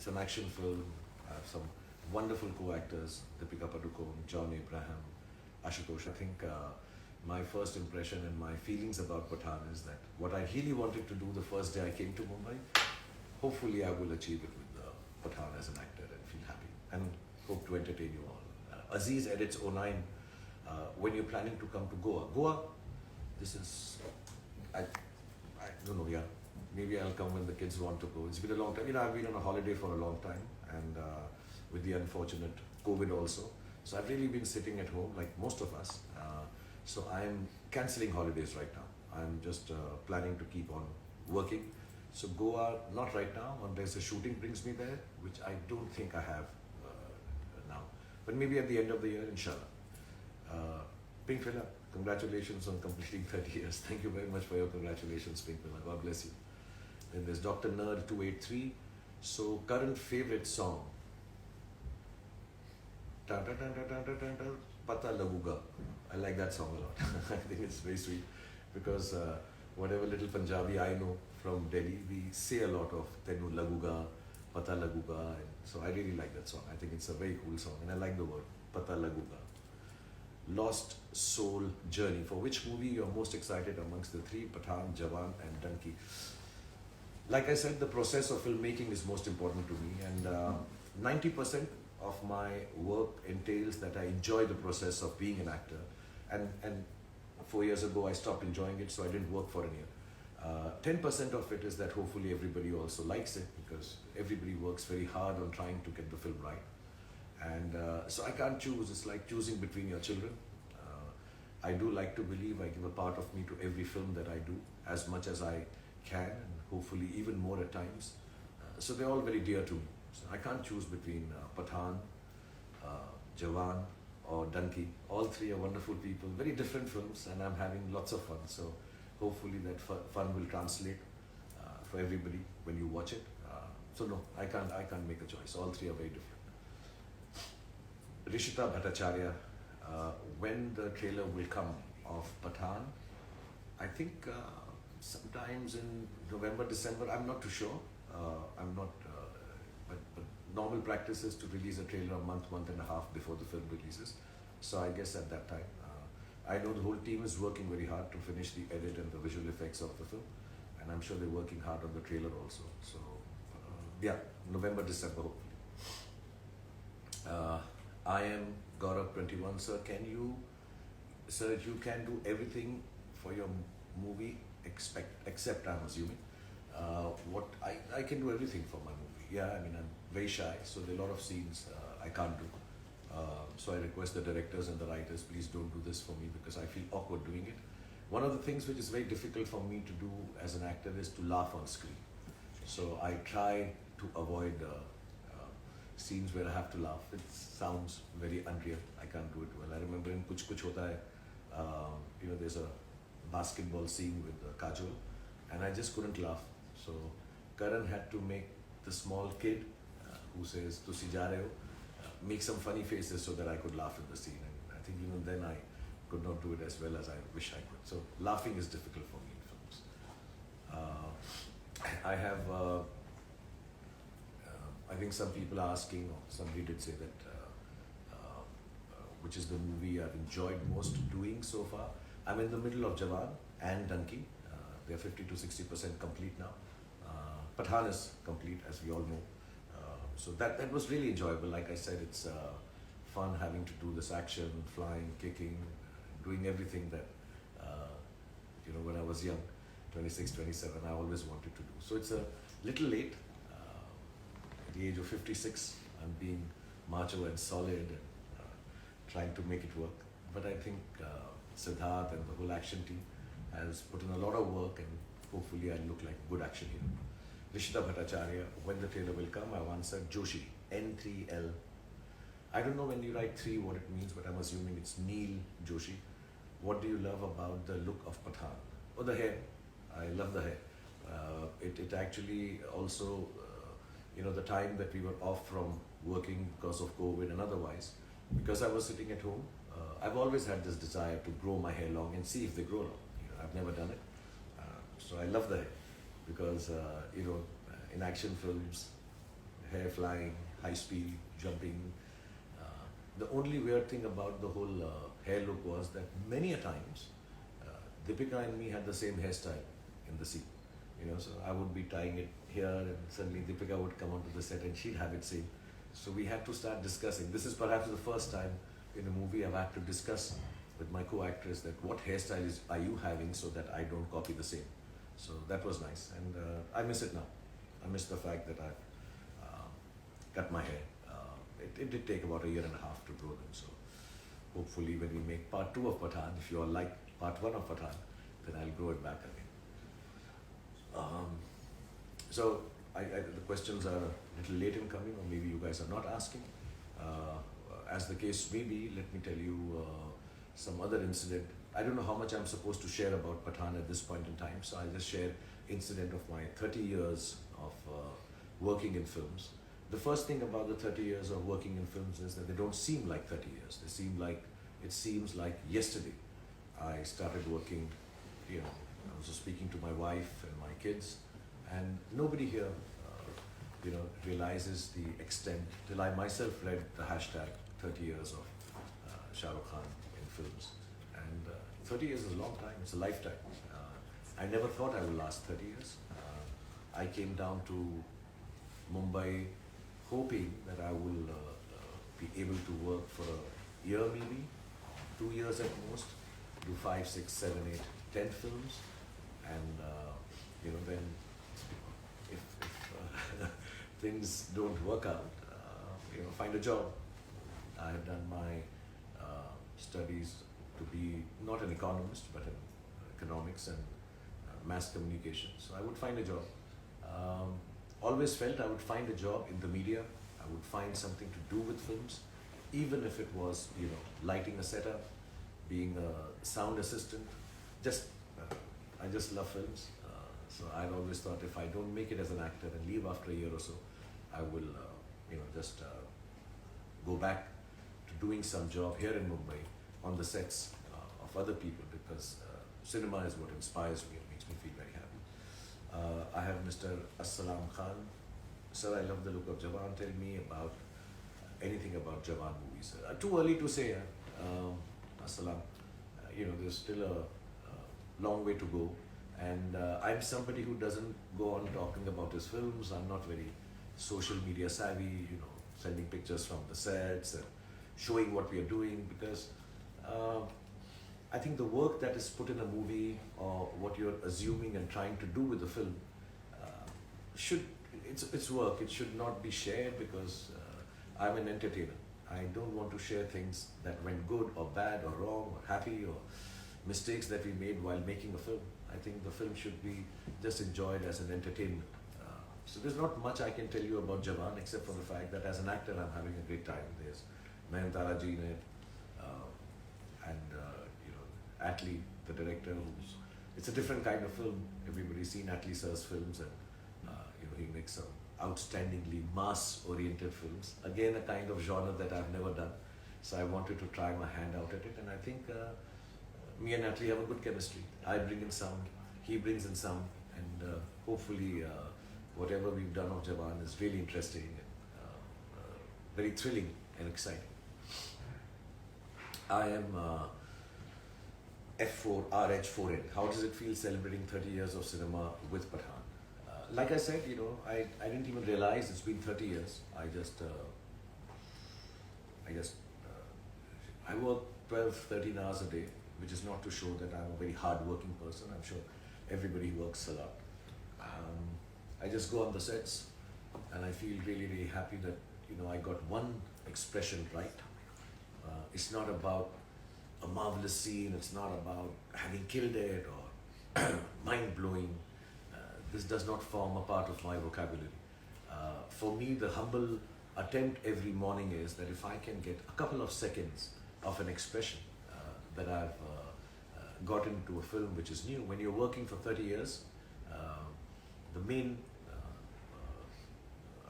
it's an action film. I have some wonderful co-actors, Deepika Padukone, John Abraham, Ashutosh. I think my first impression and my feelings about Pathan is that what I really wanted to do the first day I came to Mumbai, hopefully I will achieve it with Pathan as an actor and feel happy and hope to entertain you all. Aziz edits '09. When you're planning to come to Goa, this is, I don't know, yeah. Maybe I'll come when the kids want to go. It's been a long time. I've been on a holiday for a long time, and with the unfortunate COVID also. So I've really been sitting at home, like most of us. So I'm cancelling holidays right now. I'm just planning to keep on working. So Goa, not right now, unless a shooting brings me there, which I don't think I have now. But maybe at the end of the year, inshallah. Pink Villa, congratulations on completing 30 years. Thank you very much for your congratulations, Pink Villa. God bless you. Then there's Dr. Nerd 283. So current favorite song. Pata Laguga. I like that song a lot. I think it's very sweet because whatever little Punjabi I know from Delhi, we say a lot of Tenu Laguga, Pata Laguga. And so I really like that song. I think it's a very cool song and I like the word Pata Laguga. Lost Soul Journey. For which movie you're most excited amongst the three? Pathan, Jawan and Dunki. Like I said, the process of filmmaking is most important to me, and 90% of my work entails that I enjoy the process of being an actor. And 4 years ago I stopped enjoying it, so I didn't work for a year. 10% of it is that hopefully everybody also likes it, because everybody works very hard on trying to get the film right. And so I can't choose. It's like choosing between your children. I do like to believe I give a part of me to every film that I do, as much as I can, and hopefully even more at times. So they're all very dear to me. So I can't choose between Pathan, Jawan or Dunki. All three are wonderful people, very different films, and I'm having lots of fun. So hopefully that fun will translate for everybody when you watch it. So no, I can't make a choice. All three are very different. Rishita Bhattacharya, when the trailer will come of Pathan, I think sometimes in November, December, I'm not too sure. But normal practice is to release a trailer a month and a half before the film releases. So I guess at that time, I know the whole team is working very hard to finish the edit and the visual effects of the film. And I'm sure they're working hard on the trailer also. So yeah, November, December hopefully. I am Gaurav 21, sir. You can do everything for your movie except I'm assuming. What I can do everything for my movie. Yeah, I mean I'm very shy, so there are a lot of scenes I can't do. So I request the directors and the writers, please don't do this for me because I feel awkward doing it. One of the things which is very difficult for me to do as an actor is to laugh on screen. So I try to avoid scenes where I have to laugh. It sounds very unreal. I can't do it well. I remember in Kuch Kuch Hota Hai, there's a basketball scene with Kajol, and I just couldn't laugh. So Karan had to make the small kid who says "Tusi ja rahe ho," make some funny faces so that I could laugh in the scene. And I think even then I could not do it as well as I wish I could. So laughing is difficult for me in films. I have. I think some people are asking, or somebody did say that, which is the movie I've enjoyed most doing so far. I'm in the middle of Jawan and Dunki. They're 50 to 60% complete now. Pathan is complete, as we all know. So that was really enjoyable. Like I said, it's fun having to do this action, flying, kicking, doing everything that, when I was young, 26, 27, I always wanted to do. So it's a little late. At the age of 56, I'm being macho and solid and trying to make it work. But I think Siddharth and the whole action team has put in a lot of work, and hopefully I look like a good action hero. Rishita Bhattacharya, when the trailer will come, I've answered Joshi, N3L. I don't know when you write 3 what it means, but I'm assuming it's Neil Joshi. What do you love about the look of Pathan? Oh, the hair. I love the hair. It actually also, the time that we were off from working because of COVID and otherwise, because I was sitting at home, I've always had this desire to grow my hair long and see if they grow long. I've never done it. So I love the hair because, in action films, hair flying, high speed, jumping. The only weird thing about the whole hair look was that many a times Deepika and me had the same hairstyle in the scene. So I would be tying it here and suddenly Deepika would come onto the set and she'd have it same. So we had to start discussing. This is perhaps the first time in a movie I've had to discuss with my co-actress that what hairstyle are you having so that I don't copy the same. So that was nice, and I miss it now. I miss the fact that I've cut my hair. It did take about a year and a half to grow them, so hopefully when we make part 2 of Pathan, if you all like part 1 of Pathan, then I'll grow it back again. So the questions are a little late in coming, or maybe you guys are not asking. As the case may be, let me tell you some other incident. I don't know how much I'm supposed to share about Pathan at this point in time, so I'll just share incident of my 30 years of working in films. The first thing about the 30 years of working in films is that they don't seem like 30 years. It seems like yesterday I started working. I was speaking to my wife and my kids, and nobody here, realizes the extent till I myself read the hashtag 30 years of Shah Rukh Khan in films. And 30 years is a long time, it's a lifetime. I never thought I would last 30 years. I came down to Mumbai hoping that I will be able to work for a year maybe, 2 years at most, do 5, 6, 7, 8, 10 films, and then if things don't work out, find a job. I had done my studies to be not an economist but in economics and mass communication. So I would find a job. Always felt I would find a job in the media. I would find something to do with films, even if it was lighting a setup, being a sound assistant. I just love films. So I'd always thought if I don't make it as an actor and leave after a year or so, I will just go back to doing some job here in Mumbai on the sets of other people, because cinema is what inspires me and makes me feel very happy. I have Mr. Assalam Khan. Sir, I love the look of Jawan. Tell me about anything about Jawan movies. Too early to say, Assalam. There's still a long way to go. And I'm somebody who doesn't go on talking about his films. I'm not very social media savvy, sending pictures from the sets and showing what we are doing, because I think the work that is put in a movie or what you're assuming and trying to do with the film it's work. It should not be shared, because I'm an entertainer. I don't want to share things that went good or bad or wrong or happy or mistakes that we made while making a film. I think the film should be just enjoyed as an entertainment. So there's not much I can tell you about Jawan, except for the fact that as an actor I'm having a great time. There's Nayanthara ji in it, and Atlee, the director, it's a different kind of film. Everybody's seen Atlee sir's films, and he makes some outstandingly mass-oriented films. Again, a kind of genre that I've never done. So I wanted to try my hand out at it, and I think me and Atlee have a good chemistry. I bring in some, he brings in some, and hopefully whatever we've done of Jawan is really interesting and very thrilling and exciting. I am F4 RH4N. How does it feel celebrating 30 years of cinema with Pathan? Like I said, I didn't even realize it's been 30 years. I work 12, 13 hours a day, which is not to show that I'm a very hard-working person. I'm sure everybody works a lot. I just go on the sets, and I feel really, really happy that I got one expression right. It's not about a marvelous scene. It's not about having killed it or mind-blowing. This does not form a part of my vocabulary. For me, the humble attempt every morning is that if I can get a couple of seconds of an expression that I've got into a film which is new. When you're working for 30 years, the main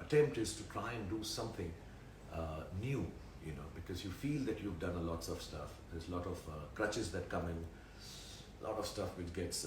attempt is to try and do something new, because you feel that you've done lots of stuff. There's a lot of crutches that come in, a lot of stuff which gets